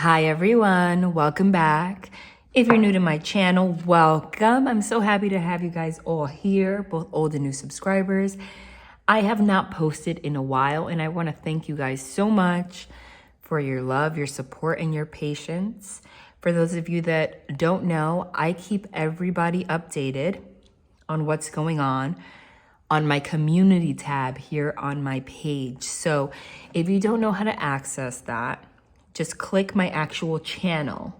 Hi everyone, welcome back. If you're new to my channel, welcome. I'm so happy to have you guys all here, both old and new subscribers. I have not posted in a while and I want to thank you guys so much for your love, your support, and your patience. For those of you that don't know, I keep everybody updated on what's going on my community tab here on my page. So if you don't know how to access that, just click my actual channel,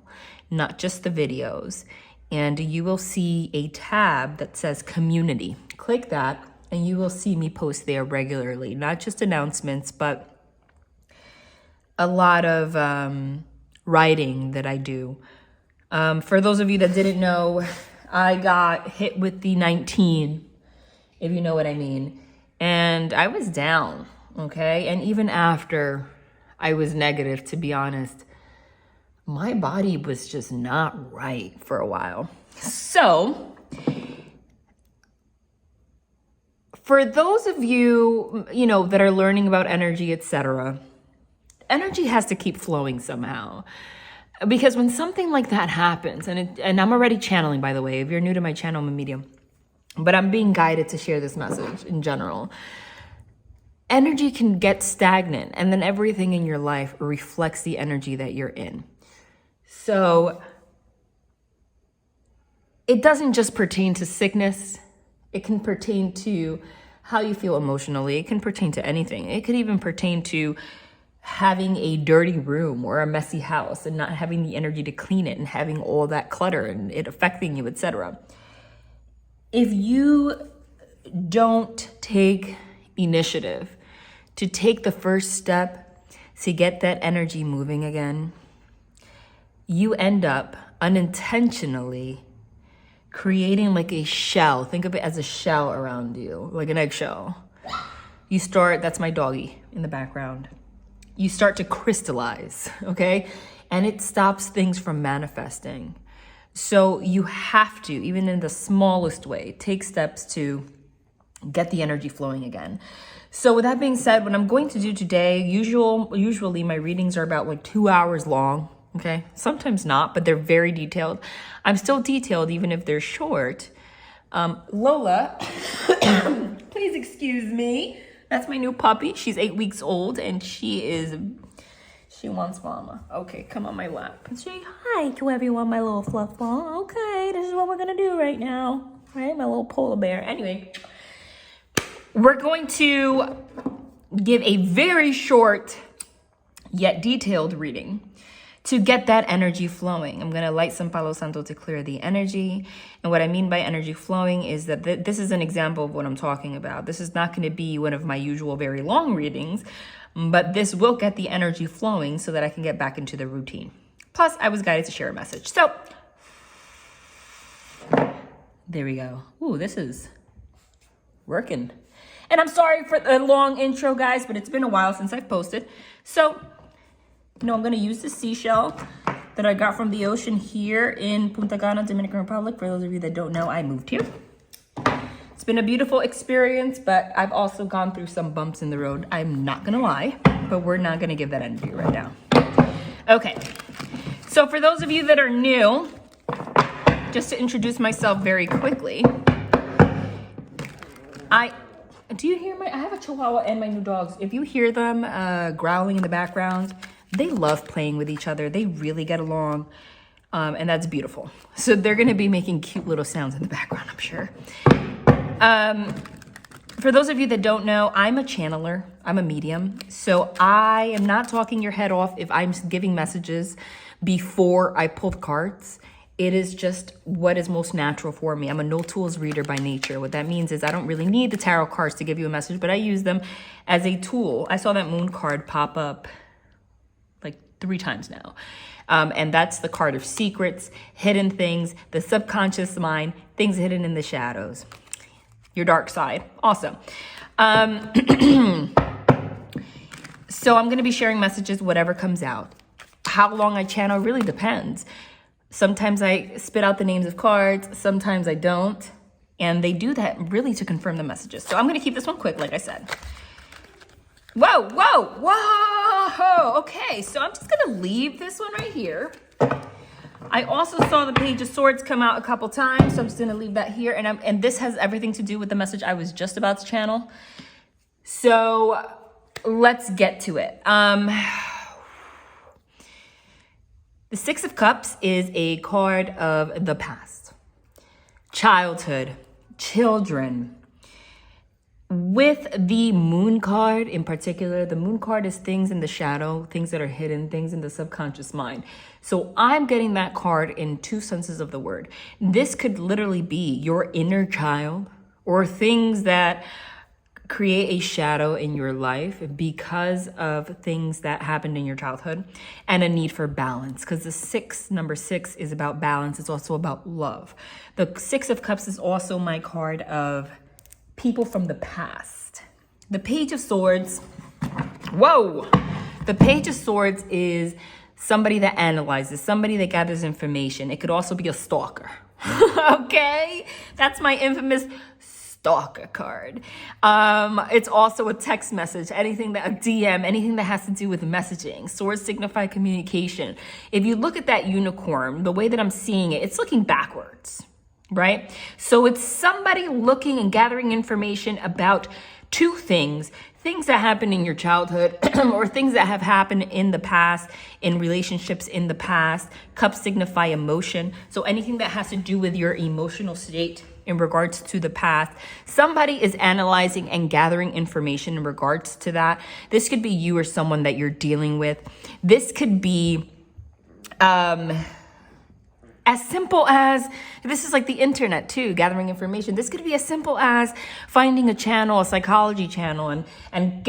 not just the videos, and you will see a tab that says community. Click that and you will see me post there regularly, not just announcements, but a lot of writing that I do. For those of you that didn't know, I got hit with the 19, if you know what I mean. And I was down, okay? And even after I was negative, to be honest, my body was just not right for a while. So for those of you, that are learning about energy, etc., energy has to keep flowing somehow. Because when something like that happens, and I'm already channeling, by the way, if you're new to my channel, I'm a medium, but I'm being guided to share this message in general. Energy can get stagnant, and then everything in your life reflects the energy that you're in. So it doesn't just pertain to sickness. It can pertain to how you feel emotionally. It can pertain to anything. It could even pertain to having a dirty room or a messy house and not having the energy to clean it and having all that clutter and it affecting you, etc. If you don't take initiative to take the first step to get that energy moving again, you end up unintentionally creating like a shell. Think of it as a shell around you, like an eggshell. You start, that's my doggy in the background. You start to crystallize, okay? And it stops things from manifesting. So you have to, even in the smallest way, take steps to get the energy flowing again. So with that being said, what I'm going to do today, usually my readings are about like 2 hours long, okay? Sometimes not, but they're very detailed. I'm still detailed even if they're short. Lola, please excuse me. That's my new puppy. She's 8 weeks old and she wants mama. Okay, come on my lap. Say hi to everyone, my little fluff ball. Okay, this is what we're gonna do right now. All right, my little polar bear. Anyway, we're going to give a very short yet detailed reading to get that energy flowing. I'm going to light some Palo Santo to clear the energy. And what I mean by energy flowing is that this is an example of what I'm talking about. This is not going to be one of my usual very long readings, but this will get the energy flowing so that I can get back into the routine. Plus, I was guided to share a message. So there we go. Ooh, this is working. And I'm sorry for the long intro, guys, but it's been a while since I've posted. So, I'm going to use the seashell that I got from the ocean here in Punta Cana, Dominican Republic. For those of you that don't know, I moved here. It's been a beautiful experience, but I've also gone through some bumps in the road. I'm not going to lie, but we're not going to give that energy right now. Okay. So for those of you that are new, just to introduce myself very quickly, do you hear I have a Chihuahua and my new dogs. If you hear them growling in the background, they love playing with each other. They really get along, and that's beautiful. So they're gonna be making cute little sounds in the background, I'm sure. For those of you that don't know, I'm a channeler, I'm a medium. So I am not talking your head off if I'm giving messages before I pull the cards. It is just what is most natural for me. I'm a no tools reader by nature. What that means is I don't really need the tarot cards to give you a message, but I use them as a tool. I saw that moon card pop up like 3 times now. And that's the card of secrets, hidden things, the subconscious mind, things hidden in the shadows. Your dark side. Awesome. So I'm going to be sharing messages, whatever comes out. How long I channel really depends. Sometimes I spit out the names of cards, sometimes I don't. And they do that really to confirm the messages. So I'm going to keep this one quick, like I said. Whoa, whoa, whoa. Okay, so I'm just gonna leave this one right here. I also saw the Page of Swords come out a couple times, so I'm just gonna leave that here. And this has everything to do with the message I was just about to channel. So let's get to it. The Six of Cups is a card of the past, childhood, children. With the Moon card in particular, the Moon card is things in the shadow, things that are hidden, things in the subconscious mind. So I'm getting that card in two senses of the word. This could literally be your inner child or things that create a shadow in your life because of things that happened in your childhood and a need for balance. Because the number six is about balance. It's also about love. The Six of Cups is also my card of people from the past. The Page of Swords, the Page of Swords is somebody that analyzes, somebody that gathers information. It could also be a stalker. Okay, that's my infamous stalker card. It's also a text message, a DM, anything that has to do with messaging. Swords signify communication. If you look at that unicorn, the way that I'm seeing it, it's looking backwards. Right? So it's somebody looking and gathering information about two things that happened in your childhood or things that have happened in the past, in relationships in the past. Cups signify emotion. So anything that has to do with your emotional state in regards to the past, somebody is analyzing and gathering information in regards to that. This could be you or someone that you're dealing with. This could be, as simple as, this is like the internet too, gathering information. This could be as simple as finding a channel, a psychology channel, and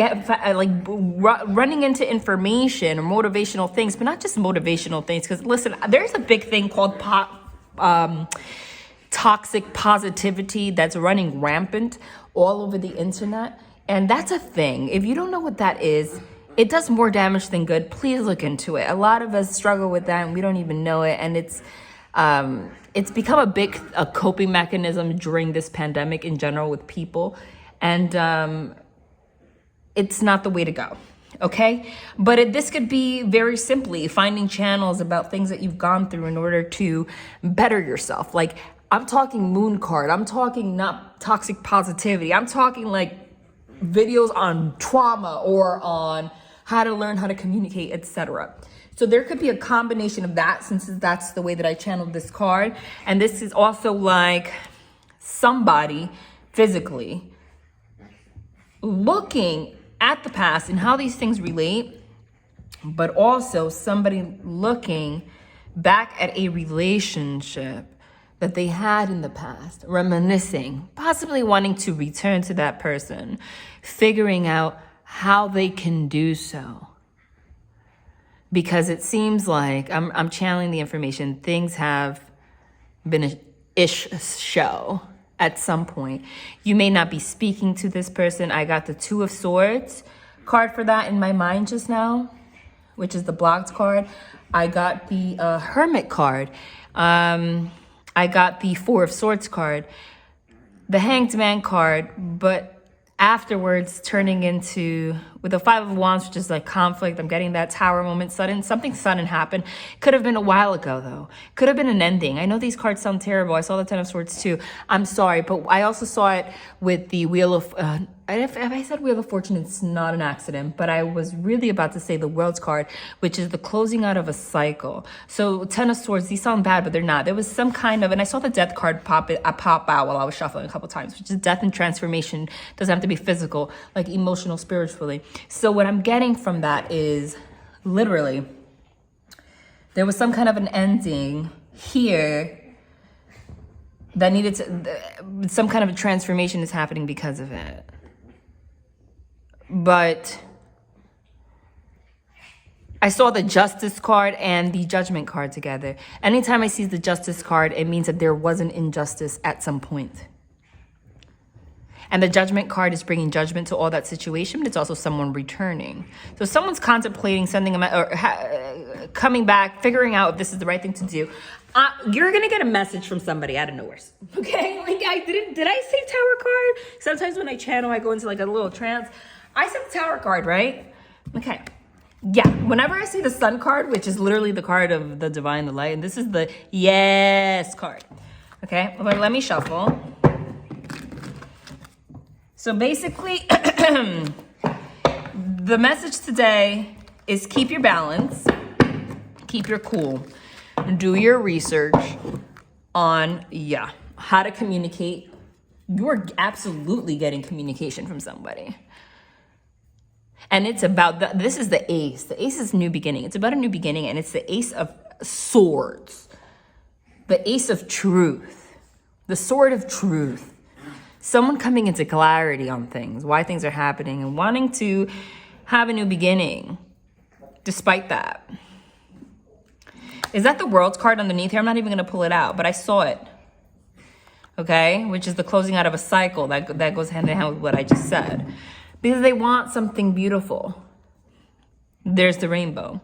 running into information or motivational things, but not just motivational things. Because listen, there's a big thing called toxic positivity that's running rampant all over the internet. And that's a thing. If you don't know what that is, it does more damage than good. Please look into it. A lot of us struggle with that and we don't even know it. And it's become a coping mechanism during this pandemic in general with people. And it's not the way to go. Okay. But this could be very simply finding channels about things that you've gone through in order to better yourself. Like I'm talking Moon card. I'm talking not toxic positivity. I'm talking like videos on trauma or on how to learn how to communicate, etc. So there could be a combination of that, since that's the way that I channeled this card. And this is also like somebody physically looking at the past and how these things relate, but also somebody looking back at a relationship that they had in the past, reminiscing, possibly wanting to return to that person, figuring out how they can do so. Because it seems like I'm channeling the information. Things have been a ish show at some point. You may not be speaking to this person. I got the Two of Swords card for that in my mind just now, which is the blocked card. I got the Hermit card. I got the Four of Swords card, the Hanged Man card, but afterwards turning into with the Five of Wands, which is like conflict. I'm getting that Tower moment. Something sudden happened. Could have been a while ago though. Could have been an ending. I know these cards sound terrible. I saw the Ten of Swords too. I'm sorry, but I also saw it with the Wheel of, if I said Wheel of Fortune, it's not an accident, but I was really about to say the World's card, which is the closing out of a cycle. So Ten of Swords, these sound bad, but they're not. There was some kind of, and I saw the Death card pop out while I was shuffling a couple times, which is death and transformation. Doesn't have to be physical, like emotional, spiritually. So what I'm getting from that is literally there was some kind of an ending here that needed to, some kind of a transformation is happening because of it. But I saw the Justice card and the Judgment card together. Anytime I see the Justice card, it means that there was an injustice at some point. And the Judgment card is bringing judgment to all that situation, but it's also someone returning. So someone's contemplating sending or coming back, figuring out if this is the right thing to do. You're gonna get a message from somebody out of nowhere. Okay, like did I say Tower card? Sometimes when I channel, I go into like a little trance. I said Tower card, right? Okay. Yeah, whenever I see the Sun card, which is literally the card of the divine, the light, and this is the yes card. Okay, well, let me shuffle. So basically, the message today is keep your balance, keep your cool, do your research on, how to communicate. You're absolutely getting communication from somebody. And it's about, this is the ace. The ace is new beginning. It's about a new beginning, and it's the ace of swords. The ace of truth. The sword of truth. Someone coming into clarity on things, why things are happening, and wanting to have a new beginning despite that. Is that the World's card underneath here? I'm not even going to pull it out, but I saw it. Okay? Which is the closing out of a cycle. That goes hand in hand with what I just said. Because they want something beautiful. There's the rainbow.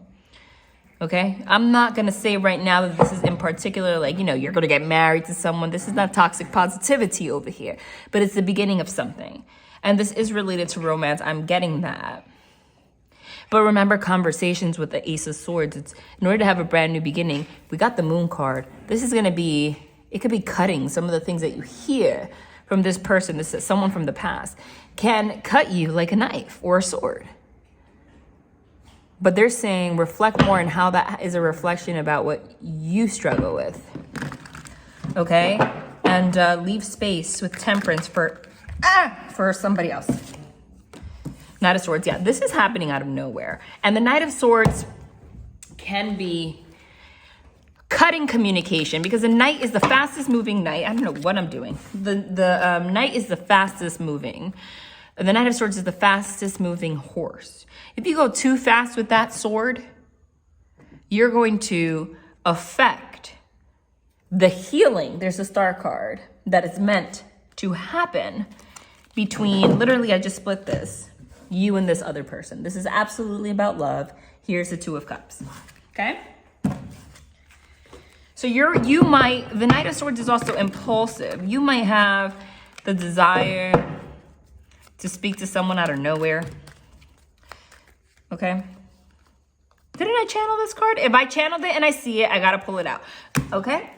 Okay? I'm not going to say right now that this is in particular, like, you're going to get married to someone. This is not toxic positivity over here. But it's the beginning of something. And this is related to romance. I'm getting that. But remember conversations with the Ace of Swords. It's in order to have a brand new beginning. We got the Moon card. This is going to be, it could be cutting some of the things that you hear from this person. This is someone from the past. Can cut you like a knife or a sword. But they're saying reflect more on how that is a reflection about what you struggle with. Okay? And leave space with Temperance for somebody else. Knight of Swords, yeah, this is happening out of nowhere. And the Knight of Swords can be cutting communication, because the Knight is the fastest moving knight. I don't know what I'm doing. The Knight is the fastest moving. The Knight of Swords is the fastest moving horse. If you go too fast with that sword, you're going to affect the healing. There's a Star card that is meant to happen between, literally, I just split this, you and this other person. This is absolutely about love. Here's the Two of Cups. Okay? So the Knight of Swords is also impulsive. You might have the desire to speak to someone out of nowhere. Okay? Didn't I channel this card? If I channeled it and I see it, I gotta pull it out. Okay?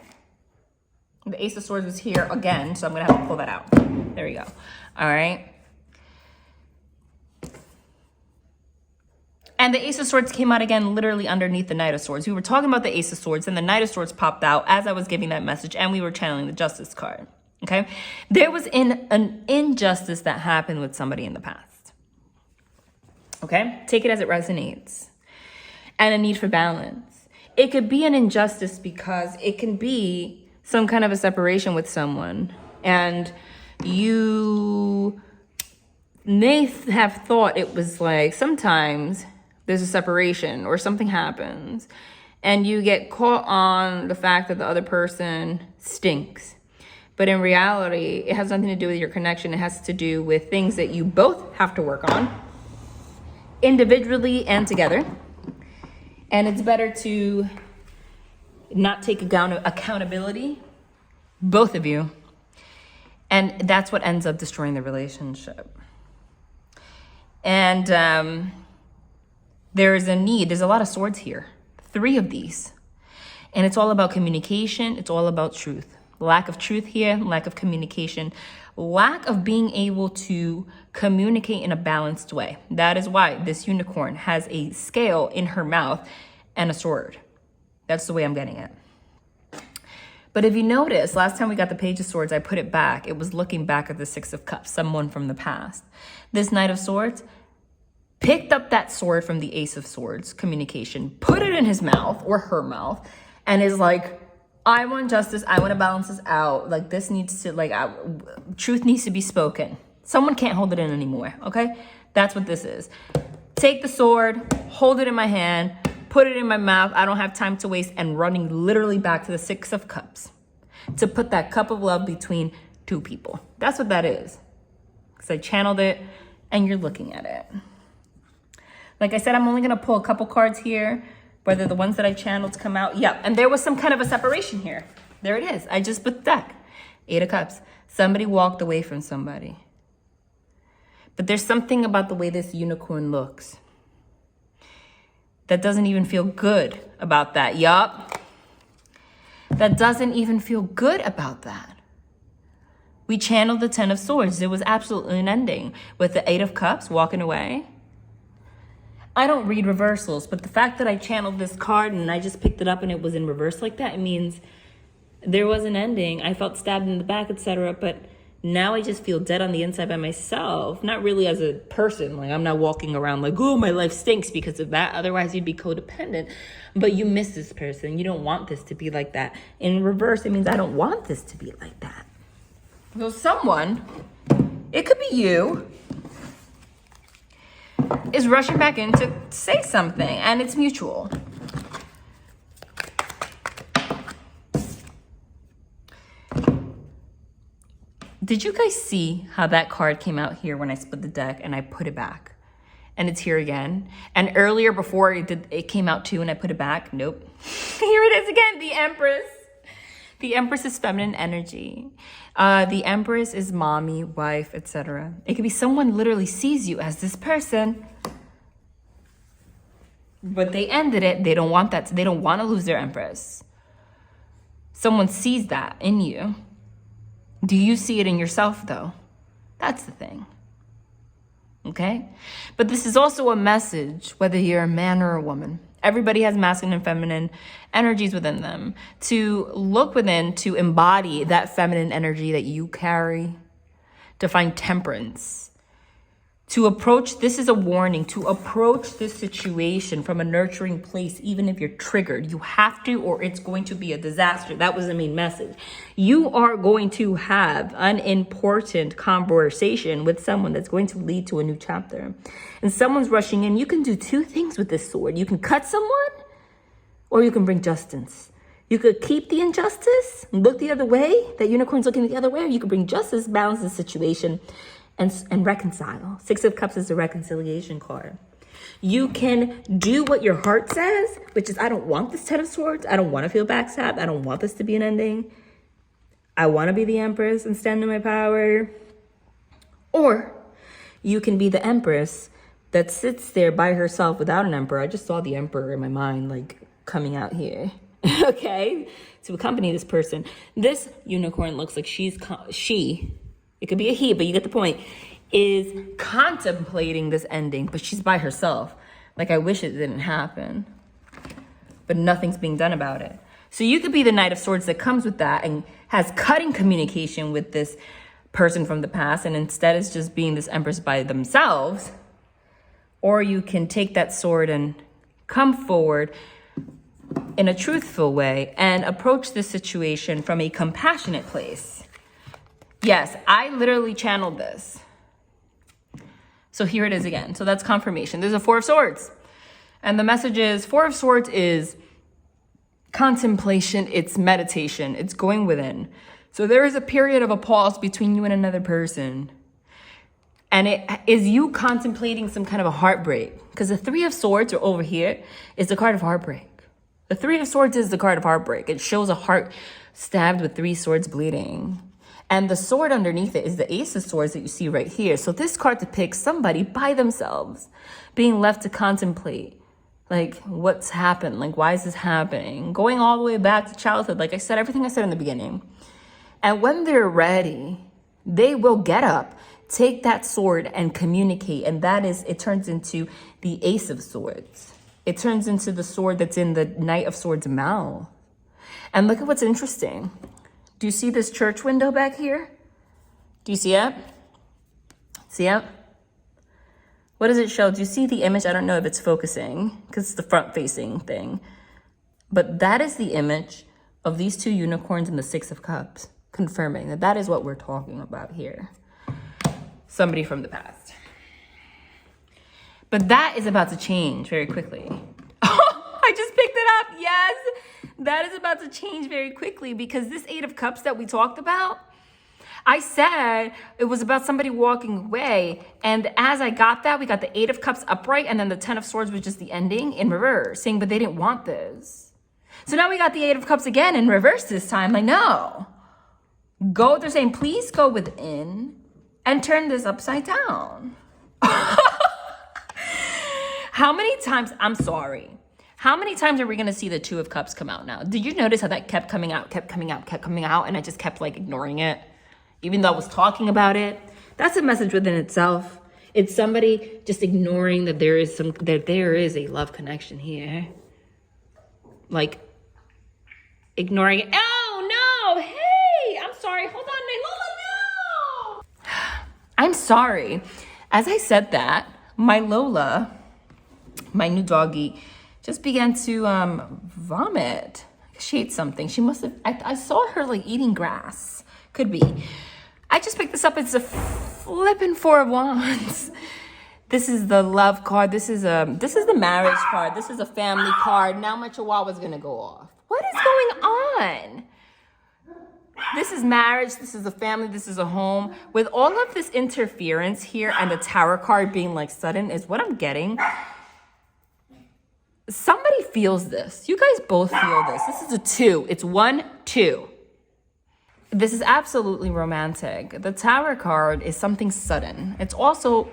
The Ace of Swords was here again, so I'm gonna have to pull that out. There we go. All right? And the Ace of Swords came out again literally underneath the Knight of Swords. We were talking about the Ace of Swords, and the Knight of Swords popped out as I was giving that message, and we were channeling the Justice card. Okay? There was an injustice that happened with somebody in the past. Okay? Take it as it resonates. And a need for balance. It could be an injustice because it can be some kind of a separation with someone. And you may have thought it was like sometimes there's a separation or something happens and you get caught on the fact that the other person stinks. But in reality, it has nothing to do with your connection. It has to do with things that you both have to work on individually and together. And it's better to not take accountability, both of you. And that's what ends up destroying the relationship. And there is a need. There's a lot of swords here. 3 of these. And it's all about communication. It's all about truth. Lack of truth here, lack of communication, lack of being able to communicate in a balanced way. That is why this unicorn has a scale in her mouth and a sword. That's the way I'm getting it. But if you notice, last time we got the Page of Swords, I put it back. It was looking back at the Six of Cups, someone from the past. This Knight of Swords picked up that sword from the Ace of Swords, communication, put it in his mouth or her mouth, and is like, I want justice. I want to balance this out. Like, this needs to, truth needs to be spoken. Someone can't hold it in anymore, okay? That's what this is. Take the sword, hold it in my hand, put it in my mouth. I don't have time to waste, and running literally back to the Six of Cups to put that cup of love between 2 people. That's what that is. Because I channeled it, and you're looking at it. Like I said, I'm only going to pull a couple cards here, whether the ones that I channeled come out. Yeah, and there was some kind of a separation here. There it is. I just put the deck. 8 of Cups. Somebody walked away from somebody. But there's something about the way this unicorn looks. that doesn't even feel good about that. Yup. That doesn't even feel good about that. We channeled the 10 of Swords. There was absolutely an ending with the 8 of Cups walking away. I don't read reversals, but the fact that I channeled this card and I just picked it up and it was in reverse like that, it means there was an ending. I felt stabbed in the back, etc. But now I just feel dead on the inside by myself. Not really as a person. Like, I'm not walking around like, oh, my life stinks because of that. Otherwise, you'd be codependent. But you miss this person. You don't want this to be like that. In reverse, it means I don't want this to be like that. So someone, it could be you, is rushing back in to say something, and it's mutual. Did you guys see how that card came out here when I split the deck and I put it back? And it's here again. And earlier before it came out too and I put it back. Nope. Here it is again, the Empress. The Empress is feminine energy. The Empress is mommy, wife, etc. It could be someone literally sees you as this person, but they ended it. They don't want that. They don't want to lose their Empress. Someone sees that in you. Do you see it in yourself, though? That's the thing. Okay? But this is also a message, whether you're a man or a woman. Everybody has masculine and feminine energies within them. To look within, to embody that feminine energy that you carry, to find temperance. To approach, this is a warning, to approach this situation from a nurturing place, even if you're triggered. You have to, or it's going to be a disaster. That was the main message. You are going to have an important conversation with someone that's going to lead to a new chapter. And someone's rushing in. You can do two things with this sword. You can cut someone, or you can bring justice. You could keep the injustice, look the other way. That unicorn's looking the other way. Or you could bring justice, balance the situation, and reconcile. 6 of Cups is the reconciliation card. You can do what your heart says, which is, I don't want this 10 of Swords. I don't want to feel backstabbed. I don't want this to be an ending. I want to be the Empress and stand in my power. Or you can be the Empress that sits there by herself without an Emperor. I just saw the Emperor in my mind, like, coming out here. Okay? To accompany this person. This unicorn looks like she, it could be a he, but you get the point, is contemplating this ending, but she's by herself. Like, I wish it didn't happen, but nothing's being done about it. So you could be the Knight of Swords that comes with that and has cutting communication with this person from the past, and instead is just being this Empress by themselves. Or you can take that sword and come forward in a truthful way and approach this situation from a compassionate place. Yes, I literally channeled this. So here it is again. So that's confirmation. There's a 4 of Swords. And the message is, 4 of Swords is contemplation. It's meditation. It's going within. So there is a period of a pause between you and another person. And it is you contemplating some kind of a heartbreak. Because the 3 of Swords, or over here, is the card of heartbreak. The 3 of Swords is the card of heartbreak. It shows a heart stabbed with 3 swords bleeding. And the sword underneath it is the Ace of Swords that you see right here. So this card depicts somebody by themselves being left to contemplate, like, what's happened? Like, why is this happening? Going all the way back to childhood. Like I said, everything I said in the beginning. And when they're ready, they will get up, take that sword and communicate. And that is, it turns into the Ace of Swords. It turns into the sword that's in the Knight of Swords' mouth. And look at what's interesting. Do you see this church window back here? Do you see it? See it? What does it show? Do you see the image? I don't know if it's focusing because it's the front-facing thing. But that is the image of these 2 unicorns and the 6 of Cups, confirming that that is what we're talking about here. Somebody from the past. But that is about to change very quickly. I just picked it up. Yes. That is about to change very quickly because this 8 of Cups that we talked about, I said it was about somebody walking away. And as I got that, we got the 8 of Cups upright, and then the 10 of Swords was just the ending in reverse, saying, but they didn't want this. So now we got the 8 of Cups again in reverse this time. Like, no. They're saying, please go within and turn this upside down. How many times, I'm sorry. How many times are we going to see the Two of Cups come out now? Did you notice how that kept coming out, and I just kept like ignoring it, even though I was talking about it? That's a message within itself. It's somebody just ignoring that there is a love connection here. Like ignoring it. Oh no! Hey, I'm sorry. Hold on, Lola. No. I'm sorry. As I said that, my Lola, my new doggy, just began to vomit. She ate something. She must have, I saw her like eating grass. Could be. I just picked this up. It's a flippin' Four of Wands. This is the love card. This is the marriage card. This is a family card. Now my chihuahua's gonna go off. What is going on? This is marriage. This is a family. This is a home. With all of this interference here and the Tower card being like sudden is what I'm getting. Somebody feels this. You guys both feel this. This is a 2. It's 1, 2. This is absolutely romantic. The Tower card is something sudden. It's also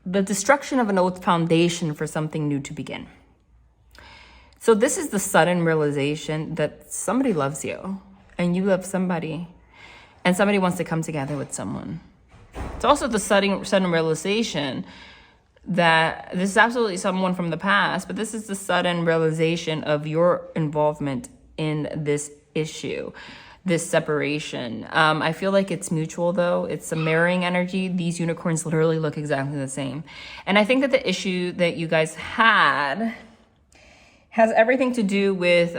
the destruction of an old foundation for something new to begin. So this is the sudden realization that somebody loves you and you love somebody and somebody wants to come together with someone. It's also the sudden realization that this is absolutely someone from the past, but this is the sudden realization of your involvement in this issue, this separation. I feel like it's mutual though. It's a mirroring energy. These unicorns literally look exactly the same. And I think that the issue that you guys had has everything to do with,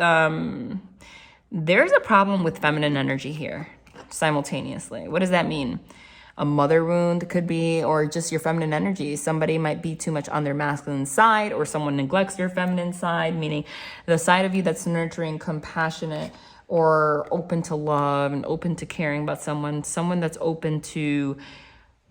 there's a problem with feminine energy here simultaneously. What does that mean? A mother wound could be, or just your feminine energy. Somebody might be too much on their masculine side, or someone neglects your feminine side, meaning the side of you that's nurturing, compassionate, or open to love and open to caring about someone that's open to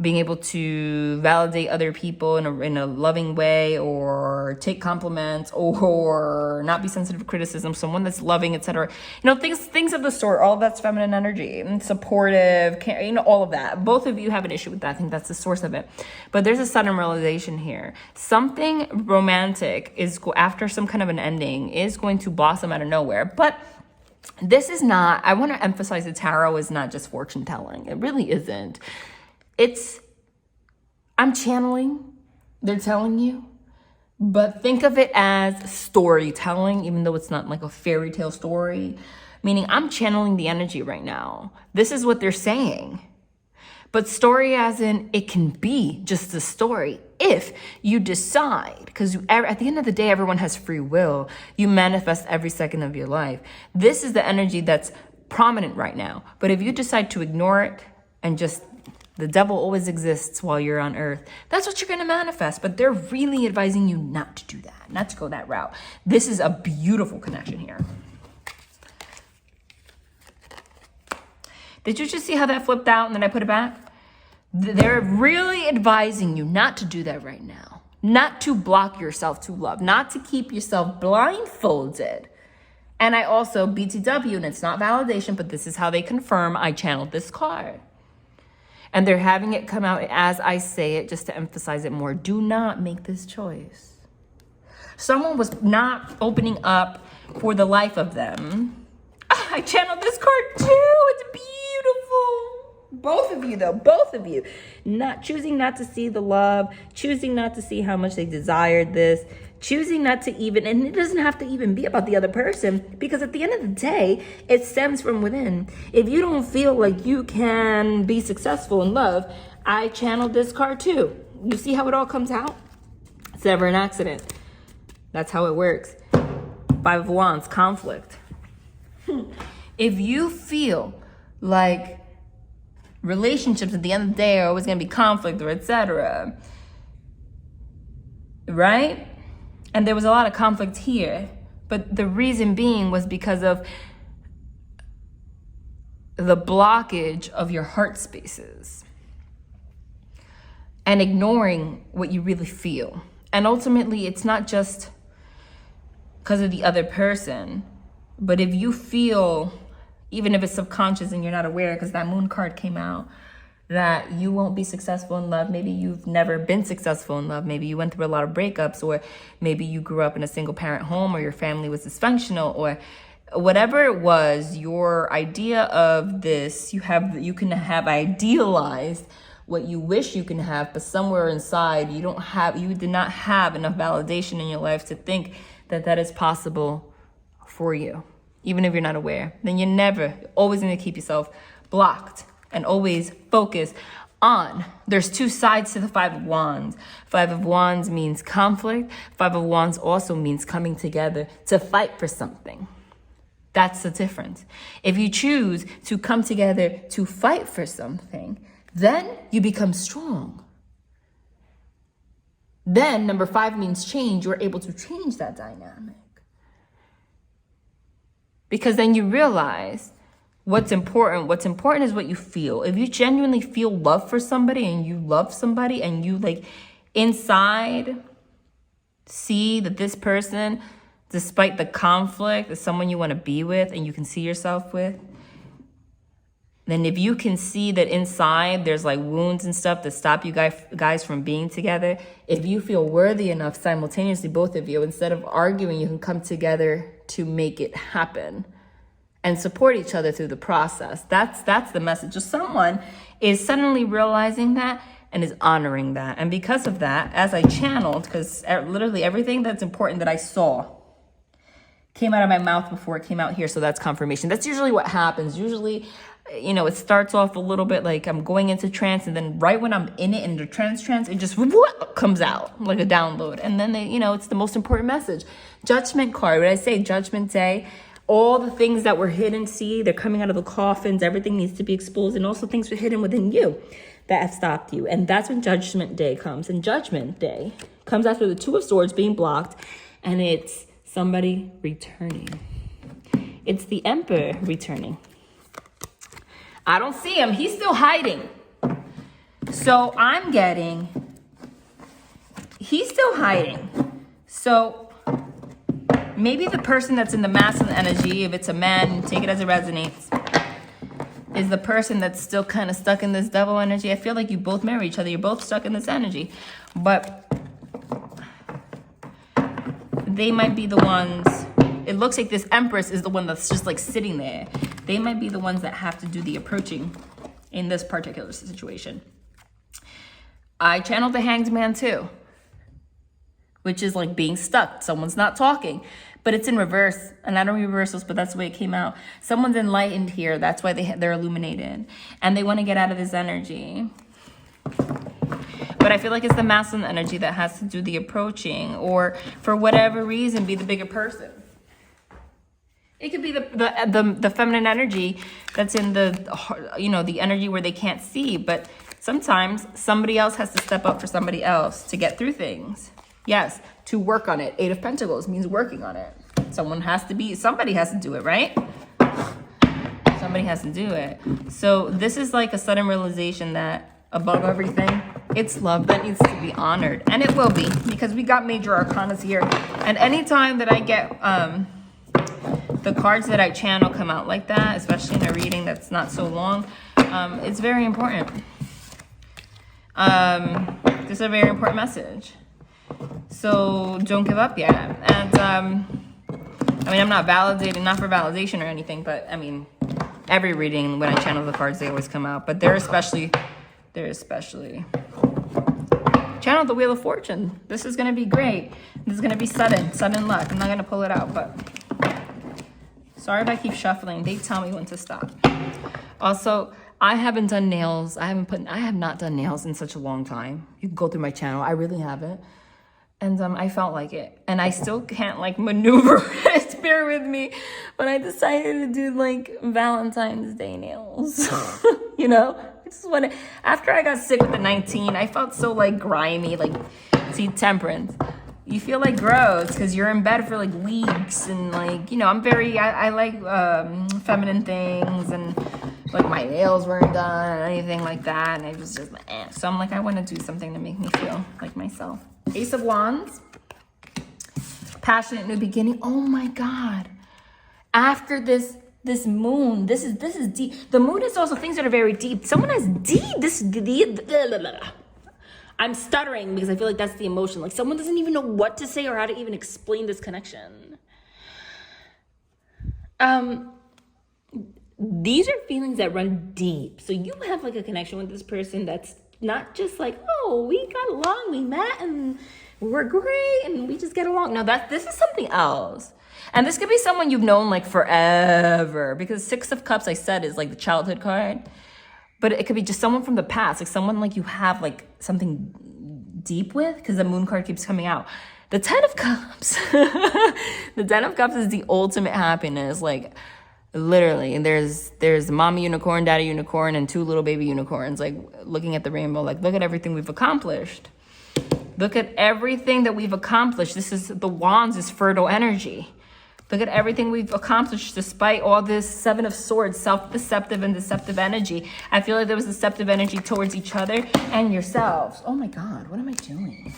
being able to validate other people in a loving way, or take compliments, or not be sensitive to criticism, someone that's loving, etc. Things of the sort. All of that's feminine energy, and supportive, all of that. Both of you have an issue with that. I think that's the source of it. But there's a sudden realization here. Something romantic is, after some kind of an ending, is going to blossom out of nowhere. But this is not, I want to emphasize the tarot is not just fortune telling. It really isn't. I'm channeling, they're telling you, but think of it as storytelling, even though it's not like a fairy tale story, meaning I'm channeling the energy right now. This is what they're saying. But story as in, it can be just a story if you decide, because at the end of the day, everyone has free will. You manifest every second of your life. This is the energy that's prominent right now. But if you decide to ignore it and just, the devil always exists while you're on earth, that's what you're going to manifest. But they're really advising you not to do that, not to go that route. This is a beautiful connection here. Did you just see how that flipped out and then I put it back? They're really advising you not to do that right now. Not to block yourself to love. Not to keep yourself blindfolded. And I also, BTW, and it's not validation, but this is how they confirm I channeled this card. And they're having it come out as I say it, just to emphasize it more. Do not make this choice. Someone was not opening up for the life of them. I channeled this card too. It's beautiful. Both of you though, both of you. Choosing not to see the love, choosing not to see how much they desired this, choosing not to even, and it doesn't have to even be about the other person, because at the end of the day, it stems from within. If you don't feel like you can be successful in love, I channeled this card too. You see how it all comes out? It's never an accident. That's how it works. 5 of Wands, conflict. If you feel like relationships at the end of the day are always going to be conflict or etc., right? And there was a lot of conflict here, but the reason being was because of the blockage of your heart spaces and ignoring what you really feel. And ultimately, it's not just because of the other person, but if you feel, even if it's subconscious and you're not aware, because that moon card came out, that you won't be successful in love. Maybe you've never been successful in love. Maybe you went through a lot of breakups, or maybe you grew up in a single parent home, or your family was dysfunctional, or whatever it was, your idea of this, you can have idealized what you wish you can have, but somewhere inside you did not have enough validation in your life to think that that is possible for you, even if you're not aware. Then you're always going to keep yourself blocked and always focus on. There's two sides to the Five of Wands. Five of Wands means conflict. Five of Wands also means coming together to fight for something. That's the difference. If you choose to come together to fight for something, then you become strong. Then number 5 means change. You're able to change that dynamic. Because then you realize what's important. What's important is what you feel. If you genuinely feel love for somebody and you love somebody and you like inside see that this person, despite the conflict, is someone you want to be with and you can see yourself with, then if you can see that inside there's like wounds and stuff that stop you guys from being together, if you feel worthy enough simultaneously, both of you, instead of arguing, you can come together to make it happen and support each other through the process. That's the message. Just someone is suddenly realizing that and is honoring that. And because of that, as I channeled, because literally everything that's important that I saw came out of my mouth before it came out here. So that's confirmation. That's usually what happens. Usually, it starts off a little bit like I'm going into trance, and then right when I'm in it, in the trance, it just comes out like a download. And then it's the most important message. Judgment card. What I say, Judgment Day. All the things that were hidden, see, they're coming out of the coffins. Everything needs to be exposed. And also things were hidden within you that have stopped you. And that's when Judgment Day comes. And Judgment Day comes after the Two of Swords being blocked. And it's somebody returning. It's the Emperor returning. I don't see him. He's still hiding. So I'm getting, he's still hiding. So maybe the person that's in the masculine energy, if it's a man, take it as it resonates, is the person that's still kind of stuck in this devil energy. I feel like you both marry each other. You're both stuck in this energy. But they might be the ones, it looks like this Empress is the one that's just like sitting there. They might be the ones that have to do the approaching in this particular situation. I channeled the Hanged Man too, which is like being stuck. Someone's not talking, but it's in reverse. And I don't read reversals, but that's the way it came out. Someone's enlightened here. That's why they're illuminated. And they want to get out of this energy. But I feel like it's the masculine energy that has to do the approaching, or for whatever reason, be the bigger person. It could be the feminine energy that's in the energy where they can't see. But sometimes somebody else has to step up for somebody else to get through things. Yes, to work on it. 8 of Pentacles means working on it. Somebody has to do it, right? Somebody has to do it. So this is like a sudden realization that above everything, it's love that needs to be honored. And it will be, because we got major arcanas here. And anytime that I get the cards that I channel come out like that, especially in a reading that's not so long, it's very important. This is a very important message. So don't give up yet. And I'm not validating, not for validation or anything, but I mean, every reading when I channel the cards, they always come out. But they're especially channel the Wheel of Fortune. This is going to be great. This is going to be sudden luck. I'm not going to pull it out, but sorry if I keep shuffling. They tell me when to stop. Also, I haven't done nails. I have not done nails in such a long time. You can go through my channel. I really haven't. And I felt like it. And I still can't like maneuver it. Bear with me. But I decided to do like Valentine's Day nails. I just want to, after I got sick with the 19, I felt so like grimy, like, see, Temperance. You feel like gross because you're in bed for like weeks, and like, I like feminine things, and like my nails weren't done or anything like that, and I was just so I'm like, I want to do something to make me feel like myself. Ace of Wands, passionate new beginning. Oh my God. After this This moon, this is deep. The moon is also things that are very deep. Someone has deep, I'm stuttering because I feel like that's the emotion. Like someone doesn't even know what to say or how to even explain this connection. These are feelings that run deep. So you have like a connection with this person that's not just like, oh, we got along, we met and we're great and we just get along. No, this is something else. And this could be someone you've known like forever, because Six of Cups, I said, is like the childhood card. But it could be just someone from the past, like someone like you have like something deep with, because the moon card keeps coming out. The Ten of Cups. The Ten of Cups is the ultimate happiness. Like literally, there's mommy unicorn, daddy unicorn, and two little baby unicorns, like looking at the rainbow, like look at everything we've accomplished. Look at everything that we've accomplished. This is the wands is fertile energy. Look at everything we've accomplished despite all this Seven of Swords, self-deceptive and deceptive energy. I feel like there was deceptive energy towards each other and yourselves. Oh my God, what am I doing?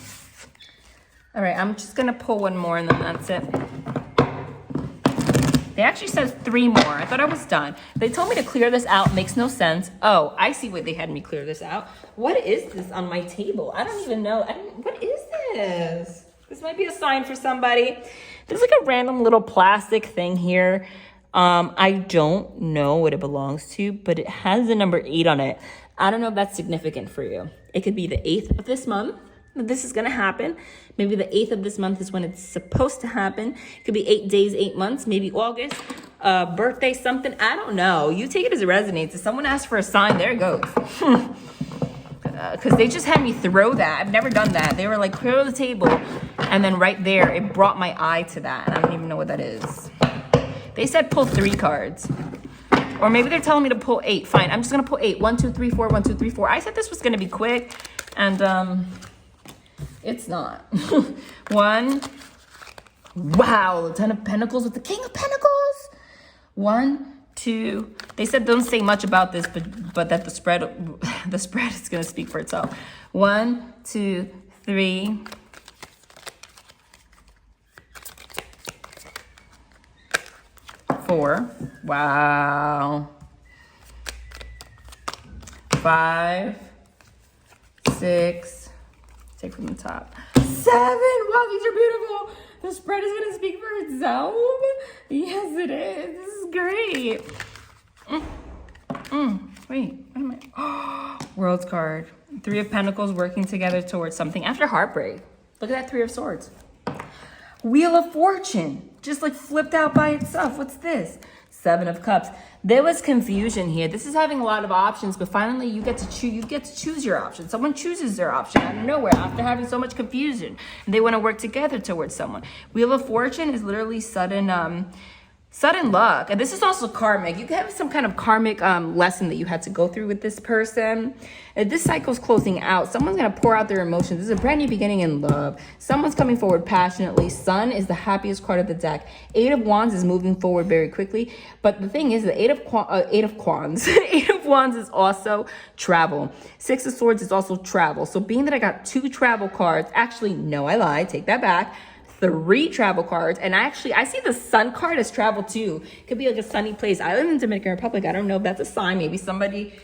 All right, I'm just gonna pull one more and then that's it. They actually says 3 more. I thought I was done. They told me to clear this out. Makes no sense. Oh, I see why they had me clear this out. What is this on my table? I don't even know. What is this? This might be a sign for somebody. There's like a random little plastic thing here. I don't know what it belongs to, but it has the number 8 on it. I don't know if that's significant for you. It could be the 8th of this month. This is going to happen. Maybe the 8th of this month is when it's supposed to happen. It could be 8 days, 8 months, maybe August, birthday, something. I don't know. You take it as it resonates. If someone asks for a sign, there it goes. Because they just had me throw that. I've never done that. They were like, clear the table. And then right there, it brought my eye to that. And I don't even know what that is. They said pull 3 cards. Or maybe they're telling me to pull 8. Fine, I'm just going to pull 8. 1, 2, 3, 4, 1, 2, 3, 4. I said this was going to be quick. And it's not. 1. Wow, the Ten of Pentacles with the King of Pentacles. 1, 2. They said don't say much about this, but that the spread is going to speak for itself. 1, 2, 3. 4. Wow. 5, 6. Take from the top. 7. Wow, these are beautiful. The spread is going to speak for itself. Yes, it is. This is great. Wait, what am I? World's card. 3 of Pentacles working together towards something after heartbreak. Look at that 3 of Swords. Wheel of Fortune. Just like flipped out by itself. What's this? 7 of Cups. There was confusion here. This is having a lot of options, but finally you get to choose. You get to choose your option. Someone chooses their option out of nowhere after having so much confusion, and they want to work together towards someone. Wheel of Fortune is literally sudden luck, and this is also karmic. You could have some kind of karmic lesson that you had to go through with this person. And this cycle's closing out. Someone's gonna pour out their emotions. This is a brand new beginning in love. Someone's coming forward passionately. Sun is the happiest card of the deck. 8 of Wands is moving forward very quickly. But the thing is, the 8 of Wands, 8 of Wands is also travel. 6 of Swords is also travel. So being that I got 2 travel cards, actually, no, I lied. Take that back. 3 travel cards, and I see the Sun card as travel too. Could be like a sunny place. I live in the Dominican Republic. I don't know if that's a sign. Maybe somebody,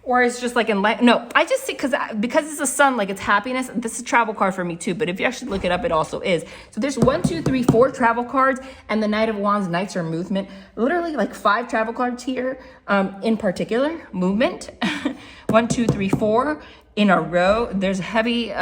or it's just like in life. No, I just see because it's a sun, like it's happiness. This is a travel card for me too. But if you actually look it up, it also is. So there's 1, 2, 3, 4 travel cards, and the Knight of Wands. Knights are movement. Literally like 5 travel cards here. In particular, movement. 1, 2, 3, 4. In a row. There's heavy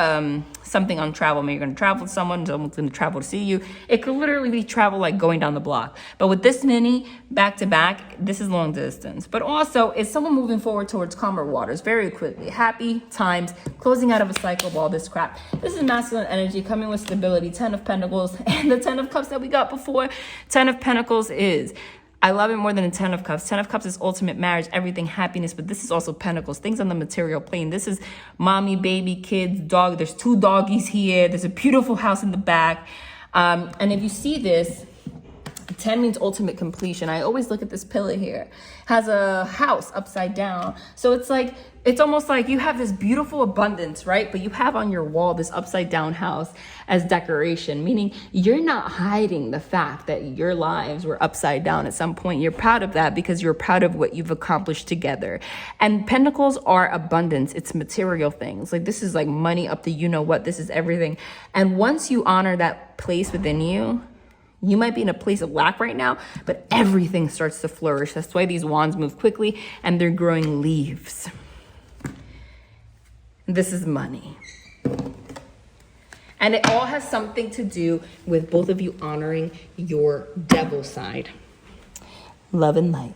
something on travel. Maybe you're going to travel with someone's going to travel to see you. It could literally be travel like going down the block. But with this many back to back, this is long distance. But also, it's someone moving forward towards calmer waters very quickly. Happy times, closing out of a cycle of all this crap. This is masculine energy coming with stability. 10 of Pentacles and the 10 of Cups that we got before. 10 of Pentacles is... I love it more than a 10 of Cups. 10 of Cups is ultimate marriage, everything happiness, but this is also Pentacles, things on the material plane. This is mommy, baby, kids, dog. There's 2 doggies here. There's a beautiful house in the back. And if you see this, 10 means ultimate completion. I always look at this pillar here. Has a house upside down. So it's like, it's almost like you have this beautiful abundance, right? But you have on your wall this upside down house as decoration, meaning you're not hiding the fact that your lives were upside down at some point. You're proud of that because you're proud of what you've accomplished together. And pentacles are abundance. It's material things. Like this is like money up to you know what. This is everything. And once you honor that place within you, you might be in a place of lack right now, but everything starts to flourish. That's why these wands move quickly and they're growing leaves. This is money. And it all has something to do with both of you honoring your devil side. Love and light.